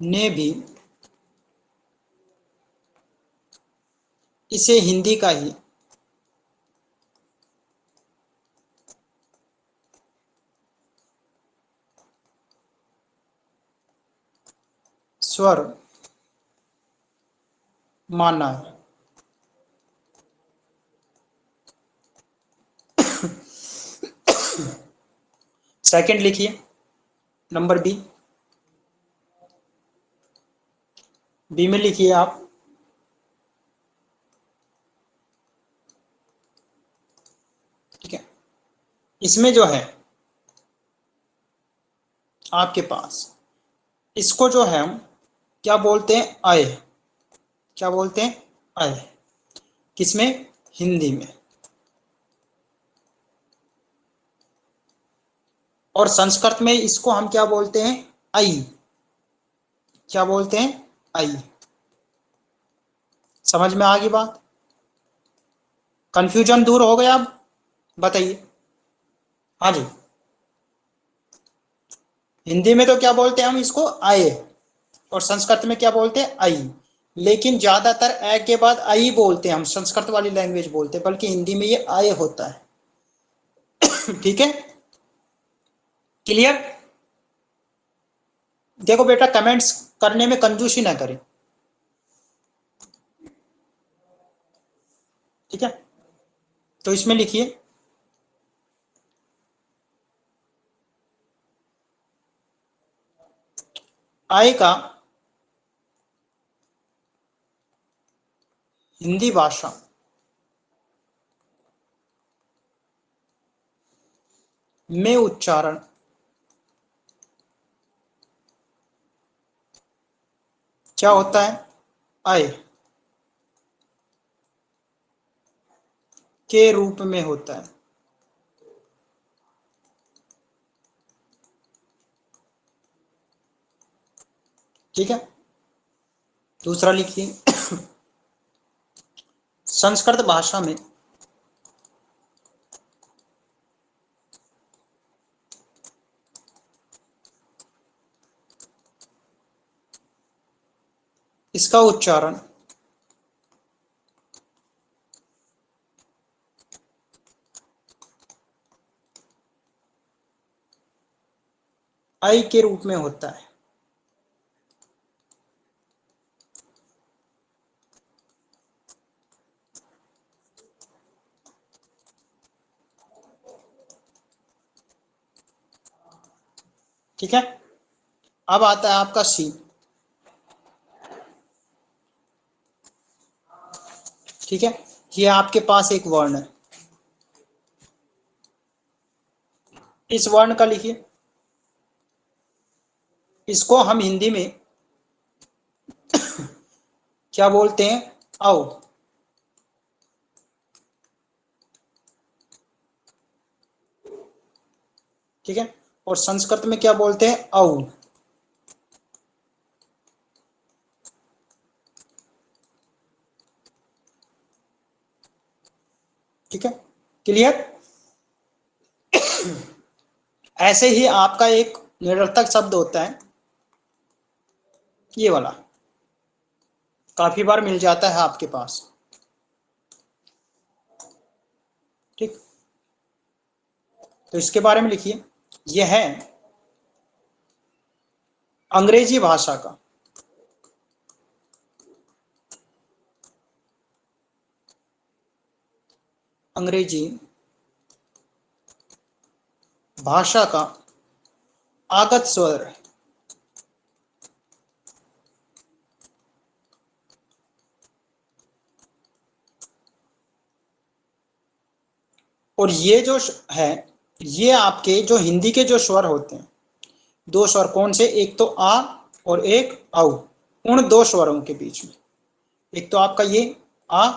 ने भी इसे हिंदी का ही स्वर माना है। सेकंड लिखिए, नंबर बी। बी में लिखिए आप, ठीक है। इसमें जो है आपके पास, इसको जो है हम क्या बोलते हैं, आय। क्या बोलते हैं, आय। किसमें, हिंदी में। और संस्कृत में इसको हम क्या बोलते हैं, आई। क्या बोलते हैं, आई। समझ में आ गई बात, कंफ्यूजन दूर हो गया अब, बताइए। हाँ जी, हिंदी में तो क्या बोलते हैं हम इसको, आए, और संस्कृत में क्या बोलते हैं, आई। लेकिन ज्यादातर ए के बाद आई बोलते हैं हम, संस्कृत वाली लैंग्वेज बोलते हैं, बल्कि हिंदी में ये आए होता है। ठीक है, क्लियर। देखो बेटा, कमेंट्स करने में कंजूसी ना करें, ठीक है। तो इसमें लिखिए, आय का हिंदी भाषा में उच्चारण क्या होता है, आय के रूप में होता है। ठीक है, दूसरा लिखिए, संस्कृत भाषा में इसका उच्चारण आई के रूप में होता है। ठीक है, अब आता है आपका सी। ठीक है, ये आपके पास एक वर्ण है, इस वर्ण का लिखिए, इसको हम हिंदी में क्या बोलते हैं, औ। ठीक है, और संस्कृत में क्या बोलते हैं, औ। ठीक है, क्लियर। ऐसे ही आपका एक निरर्थक शब्द होता है, ये वाला, काफी बार मिल जाता है आपके पास। ठीक, तो इसके बारे में लिखिए, यह है अंग्रेजी भाषा का अंग्रेजी भाषा का आगत स्वर है। और ये जो है, ये आपके जो हिंदी के जो स्वर होते हैं, दो स्वर कौन से, एक तो आ और एक औ। उन दो स्वरों के बीच में, एक तो आपका ये आ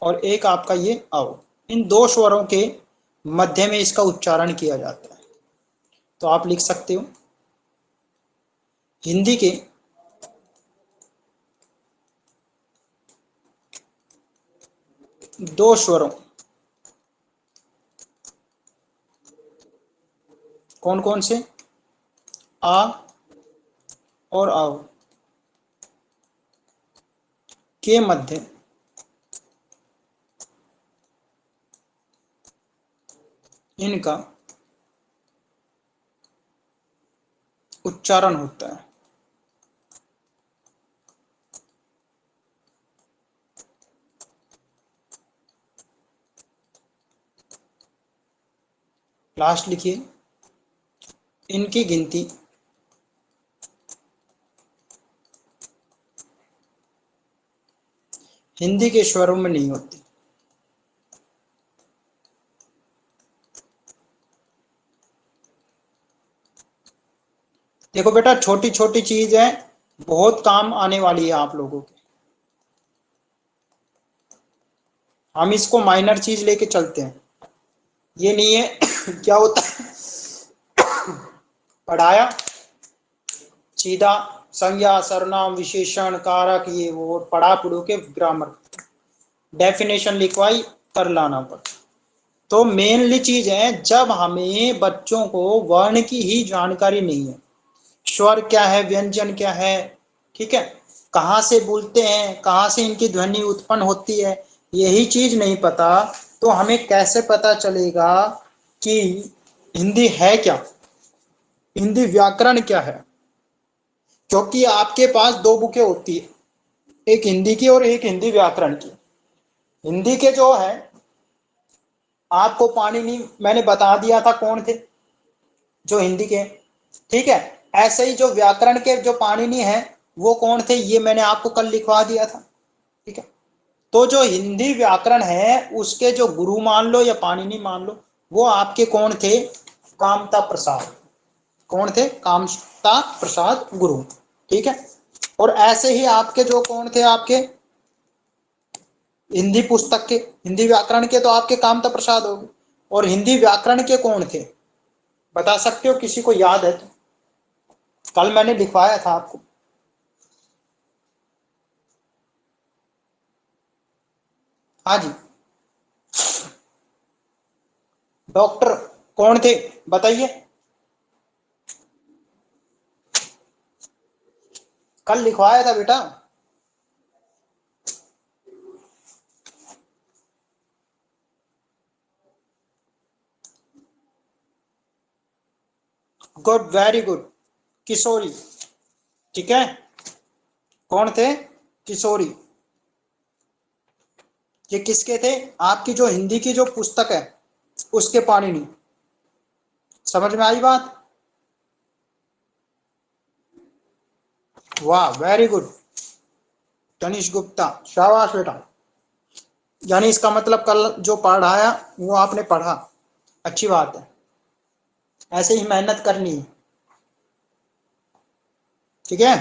और एक आपका ये औ, इन दो स्वरों के मध्य में इसका उच्चारण किया जाता है। तो आप लिख सकते हो, हिंदी के दो स्वरों, कौन कौन से, आ और औ, के मध्य इनका उच्चारण होता है। लास्ट लिखिए, इनकी गिनती हिंदी के स्वरों में नहीं होती। देखो बेटा, छोटी छोटी चीज है, बहुत काम आने वाली है आप लोगों के। हम इसको माइनर चीज लेके चलते हैं, ये नहीं है क्या होता है पढ़ाया सीधा संज्ञा सर्वनाम विशेषण कारक ये वो पढ़ा पढ़ू के ग्रामर डेफिनेशन लिखवाई कर लाना पड़ता। तो मेनली चीज है, जब हमें बच्चों को वर्ण की ही जानकारी नहीं है, स्वर क्या है, व्यंजन क्या है, ठीक है, कहाँ से बोलते हैं, कहाँ से इनकी ध्वनि उत्पन्न होती है, यही चीज नहीं पता, तो हमें कैसे पता चलेगा कि हिंदी है क्या, हिंदी व्याकरण क्या है। क्योंकि आपके पास दो बुकें होती है, एक हिंदी की और एक हिंदी व्याकरण की। हिंदी के जो है आपको पाणिनि मैंने बता दिया था कौन थे जो हिंदी के, ठीक है। ऐसे ही जो व्याकरण के जो पाणिनि है वो कौन थे, ये मैंने आपको कल लिखवा दिया था, ठीक है। तो जो हिंदी व्याकरण है उसके जो गुरु मान लो या पाणिनि मान लो, वो आपके कौन थे, कामता प्रसाद। कौन थे, कामता प्रसाद गुरु, ठीक है। और ऐसे ही आपके जो कौन थे, आपके हिंदी पुस्तक के, हिंदी व्याकरण के तो आपके कामता प्रसाद हो गए, और हिंदी व्याकरण के कौन थे बता सकते हो, किसी को याद है तो? कल मैंने लिखवाया था आपको। हाँ जी, डॉक्टर कौन थे बताइए, कल लिखवाया था बेटा। गुड, वेरी गुड, किशोरी, ठीक है। कौन थे, किशोरी। ये किसके थे, आपकी जो हिंदी की जो पुस्तक है उसके पाणिनि। समझ में आई बात? वाह, वेरी गुड तनिष गुप्ता, शाबाश बेटा। यानी इसका मतलब कल जो पढ़ाया वो आपने पढ़ा, अच्छी बात है, ऐसे ही मेहनत करनी है, ठीक है।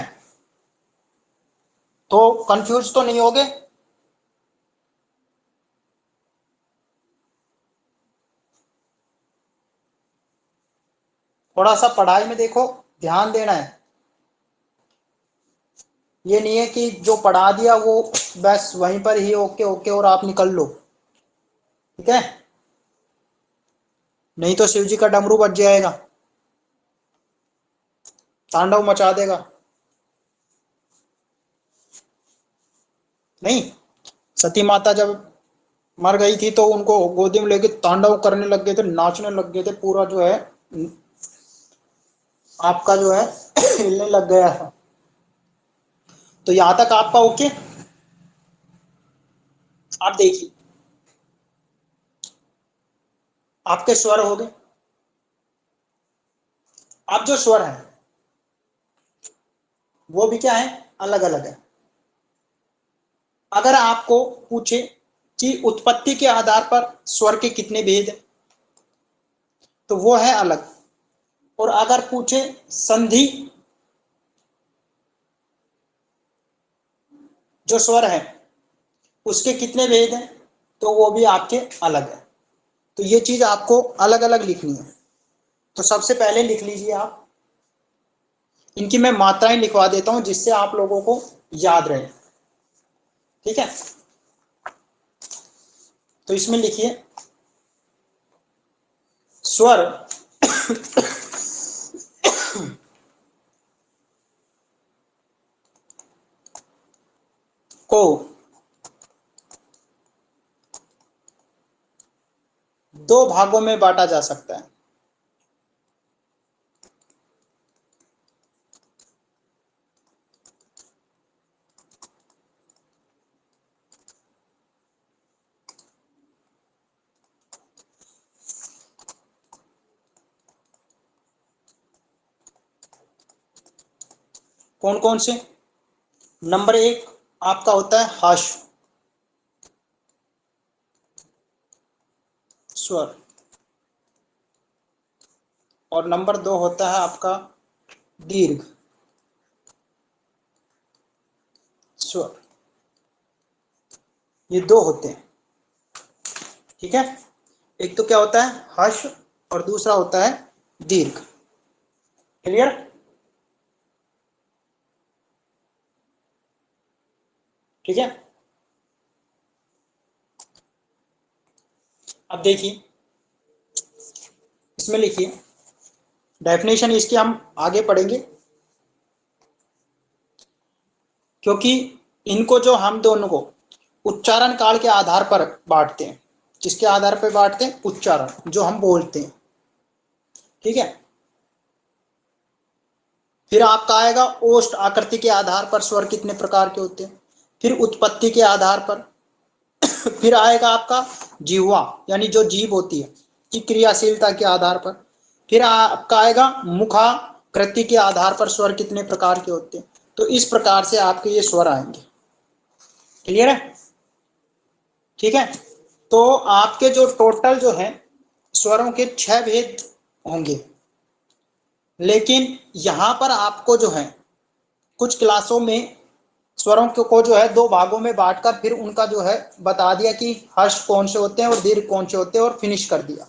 तो कंफ्यूज तो नहीं होगे? थोड़ा सा पढ़ाई में देखो ध्यान देना है, ये नहीं है कि जो पढ़ा दिया वो बस वहीं पर ही ओके ओके और आप निकल लो, ठीक है। नहीं तो शिव जी का डमरू बज जाएगा, तांडव मचा देगा। नहीं, सती माता जब मर गई थी तो उनको गोदी में लेके तांडव करने लग गए थे, नाचने लग गए थे, पूरा जो है आपका जो है हिलने लग गया था। तो यहां तक आपका ओके। आप देखिए, आपके स्वर हो गए। अब जो स्वर है वो भी क्या है, अलग अलग है। अगर आपको पूछे कि उत्पत्ति के आधार पर स्वर के कितने भेद हैं, तो वो है अलग। और अगर पूछे संधि जो स्वर है उसके कितने भेद हैं, तो वो भी आपके अलग है। तो ये चीज आपको अलग अलग लिखनी है। तो सबसे पहले लिख लीजिए आप, इनकी मैं मात्राएं लिखवा देता हूं जिससे आप लोगों को याद रहे, ठीक है। तो इसमें लिखिए स्वर को दो भागों में बांटा जा सकता है। कौन कौन से? नंबर 1 आपका होता है हाश्व स्वर, और नंबर 2 होता है आपका दीर्घ स्वर। ये दो होते हैं, ठीक है। एक तो क्या होता है हाश्व और दूसरा होता है दीर्घ। क्लियर? ठीक है। अब देखिए, इसमें लिखिए डेफिनेशन, इसकी हम आगे पढ़ेंगे, क्योंकि इनको जो हम दोनों को उच्चारण काल के आधार पर बांटते हैं। किसके आधार पर बांटते हैं? उच्चारण, जो हम बोलते हैं, ठीक है। फिर आपका आएगा ओष्ठ आकृति के आधार पर स्वर कितने प्रकार के होते हैं, फिर उत्पत्ति के आधार पर, फिर आएगा आपका जिह्वा यानी जो जीभ होती है की क्रियाशीलता के आधार पर, फिर आपका आएगा मुखाकृति के आधार पर स्वर कितने प्रकार के होते हैं। तो इस प्रकार से आपके ये स्वर आएंगे। क्लियर है? ठीक है। तो आपके जो टोटल जो है स्वरों के 6 भेद होंगे, लेकिन यहां पर आपको जो है कुछ क्लासों में स्वरों को जो है दो भागों में बांटकर फिर उनका जो है बता दिया कि हर्ष कौन से होते हैं और दीर्घ कौन से होते हैं, और फिनिश कर दिया,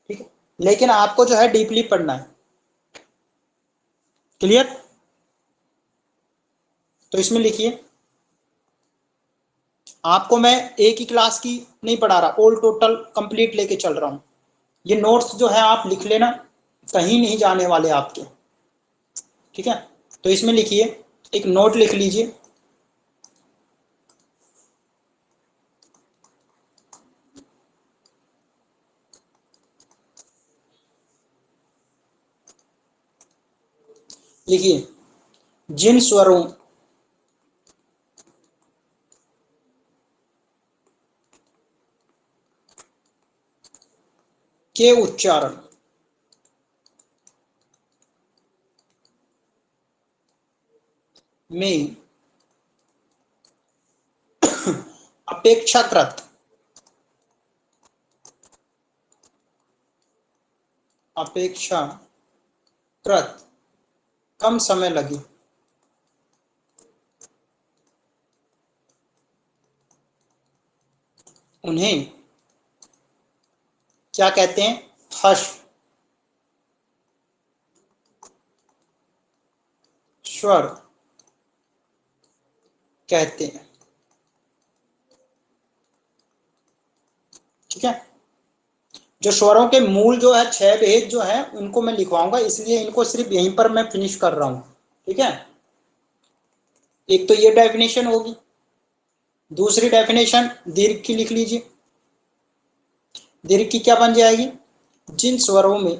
ठीक है। लेकिन आपको जो है डीपली पढ़ना है। क्लियर? तो इसमें लिखिए, आपको मैं एक ही क्लास की नहीं पढ़ा रहा, ऑल टोटल कंप्लीट लेके चल रहा हूं। ये नोट्स जो है आप लिख लेना, कहीं नहीं जाने वाले आपके, ठीक है। तो इसमें लिखिए, एक नोट लिख लीजिए, लिखिए जिन स्वरों के उच्चारण में अपेक्षाकृत कम समय लगे, उन्हें क्या कहते हैं? हर्ष स्वर कहते हैं, ठीक है। जो स्वरों के मूल जो है 6 भेद जो है उनको मैं लिखवाऊंगा, इसलिए इनको सिर्फ यहीं पर मैं फिनिश कर रहा हूं, ठीक है। एक तो ये डेफिनेशन होगी, दूसरी डेफिनेशन दीर्घ की लिख लीजिए। दीर्घ की क्या बन जाएगी? जिन स्वरों में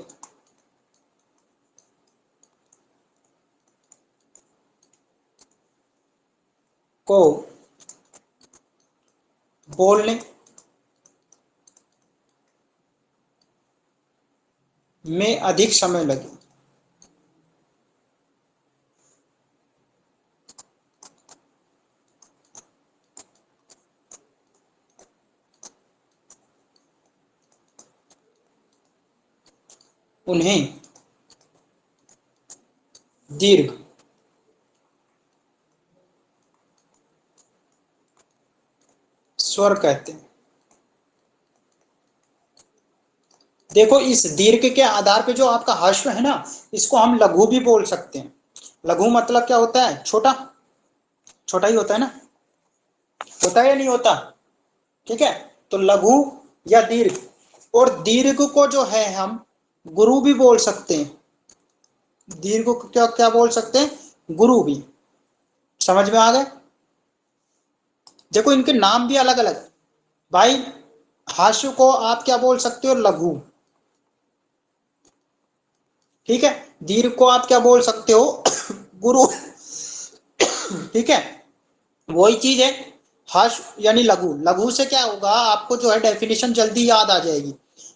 को बोलने में अधिक समय लगे, उन्हें दीर्घ स्वर कहते हैं। देखो, इस दीर्घ के आधार पे जो आपका हश्व है ना, इसको हम लघु भी बोल सकते हैं। लघु मतलब क्या होता है? छोटा, छोटा ही होता है ना, होता है या नहीं होता? ठीक है। तो लघु या दीर्घ, और दीर्घ को जो है हम गुरु भी बोल सकते हैं। दीर्घ को क्या क्या बोल सकते हैं? गुरु भी। समझ में आ गए? देखो, इनके नाम भी अलग अलग भाई। हास्य को आप क्या बोल सकते हो, लघु। ठीक है, दीर्घ को आप क्या बोल सकते हो, गुरु। ठीक है, वही चीज है, हर्ष यानी लघु। लघु से क्या होगा, आपको जो है डेफिनेशन जल्दी याद आ जाएगी।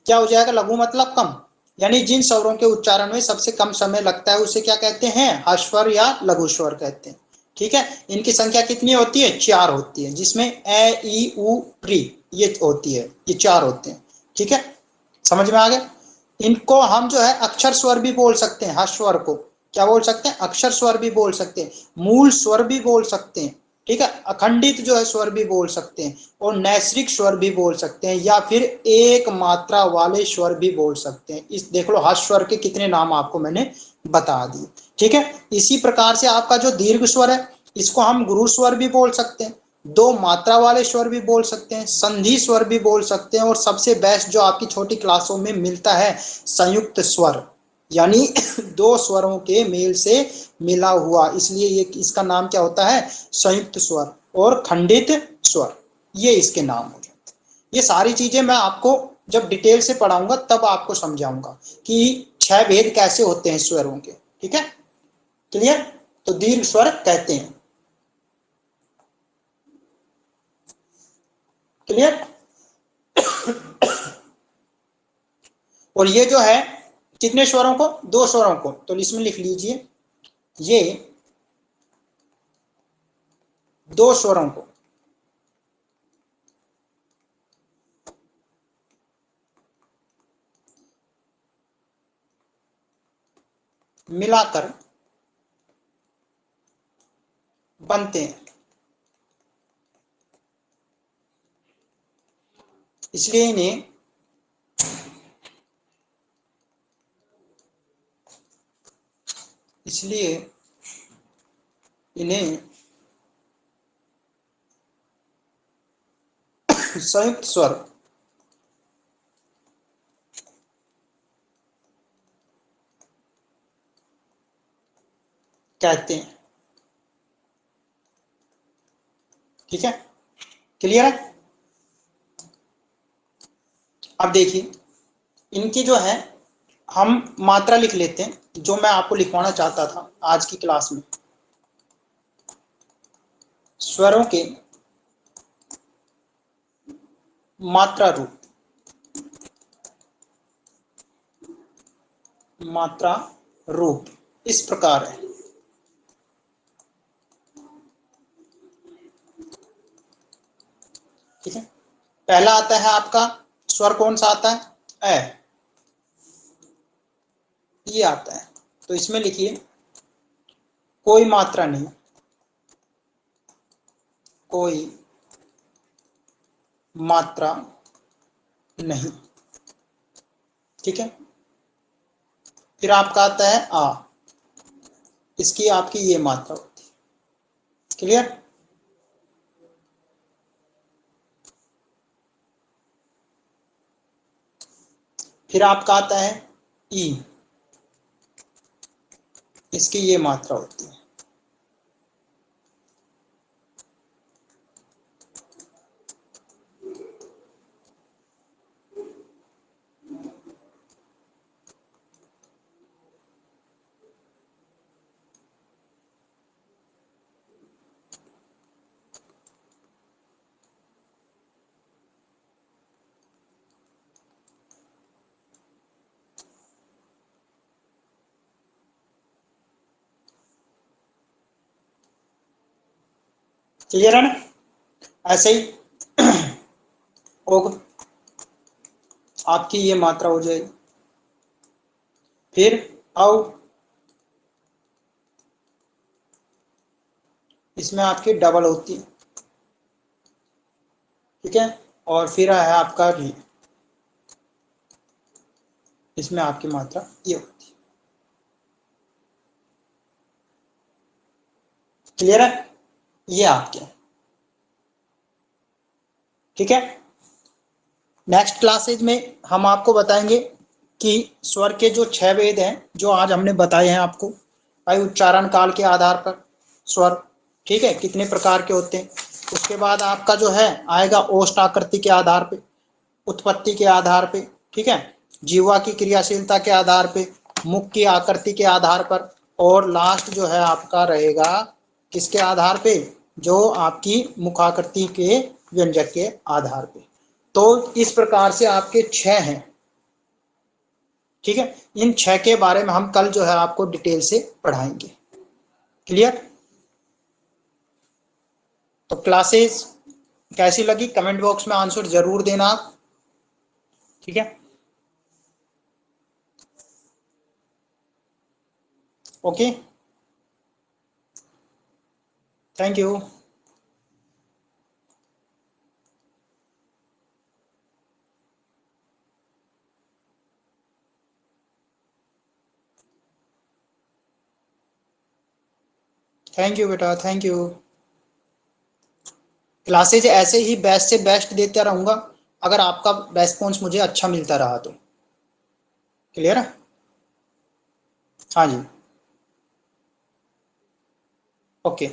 क्या हो जाएगा, लघु मतलब कम, यानी जिन स्वरों के उच्चारण में सबसे कम समय लगता है उसे क्या कहते हैं, हर्ष स्वर या लघु स्वर कहते हैं। ठीक है, इनकी संख्या कितनी होती है, 4 होती है, जिसमें ए ई उ प्री ये होती है, ये 4 होते हैं। ठीक है, समझ में आ गया। इनको हम जो है अक्षर स्वर भी बोल सकते हैं, हर्ष स्वर को क्या बोल सकते हैं, अक्षर स्वर भी बोल सकते हैं, मूल स्वर भी बोल सकते हैं। ठीक है, अखंडित जो है स्वर भी बोल सकते हैं, और नैसर्गिक स्वर भी बोल सकते हैं, या फिर एक मात्रा वाले स्वर भी बोल सकते हैं। इस देख लो, हर्ष स्वर के कितने नाम आपको मैंने बता दिए। ठीक है, इसी प्रकार से आपका जो दीर्घ स्वर है, इसको हम गुरु स्वर भी बोल सकते हैं, दो मात्रा वाले स्वर भी बोल सकते हैं, संधि स्वर भी बोल सकते हैं, और सबसे बेस्ट जो आपकी छोटी क्लासों में मिलता है, संयुक्त स्वर, यानी दो स्वरों के मेल से मिला हुआ, इसलिए ये इसका नाम क्या होता है, संयुक्त स्वर और खंडित स्वर, ये इसके नाम हो जाते हैं। ये सारी चीजें मैं आपको जब डिटेल से पढ़ाऊंगा तब आपको समझाऊंगा कि 6 भेद कैसे होते हैं स्वरों के। ठीक है, क्लियर। तो दीर्घ स्वर कहते हैं, क्लियर। और ये जो है कितने स्वरों को, 2 स्वरों को, तो इसमें लिख लीजिए, ये 2 स्वरों को मिलाकर बनते हैं, इसलिए इन्हें इसलिए इन्हें संयुक्त स्वर कहते हैं। ठीक है, क्लियर है। अब देखिए, इनकी जो है हम मात्रा लिख लेते हैं, जो मैं आपको लिखवाना चाहता था आज की क्लास में, स्वरों के मात्रा रूप, मात्रा रूप इस प्रकार है। ठीक है, पहला आता है आपका स्वर, कौन सा आता है, ए, ये आता है। तो इसमें लिखिए, कोई मात्रा नहीं, कोई मात्रा नहीं। ठीक है, फिर आपका आता है आ, इसकी आपकी ये मात्रा होती है। क्लियर। फिर आपका आता है ई, इसकी ये मात्रा होती है। क्लियर है ना, ऐसे ही और आपकी ये मात्रा हो जाएगी। फिर औ, इसमें आपकी डबल होती है। ठीक है, और फिर है आपका री, इसमें आपकी मात्रा ये होती है। क्लियर है, ये आपके। ठीक है, नेक्स्ट क्लासेज में हम आपको बताएंगे कि स्वर के जो 6 भेद हैं जो आज हमने बताए हैं आपको, भाई उच्चारण काल के आधार पर स्वर, ठीक है, कितने प्रकार के होते हैं। उसके बाद आपका जो है आएगा ओष्ठ आकृति के आधार पे, उत्पत्ति के आधार पे, ठीक है, जीवा की क्रियाशीलता के आधार पे, मुख की आकृति के आधार पर, और लास्ट जो है आपका रहेगा किसके आधार पे, जो आपकी मुखाकृति के व्यंजक के आधार पे। तो इस प्रकार से आपके 6 हैं, ठीक है। इन 6 के बारे में हम कल जो है आपको डिटेल से पढ़ाएंगे। क्लियर? तो क्लासेस कैसी लगी कमेंट बॉक्स में आंसर जरूर देना आप, ठीक है। Okay, thank you. Thank you बेटा, थैंक यू। क्लासेज ऐसे ही बेस्ट से बेस्ट देता रहूंगा अगर आपका रेस्पॉन्स मुझे अच्छा मिलता रहा तो। क्लियर है? हाँ जी, ओके।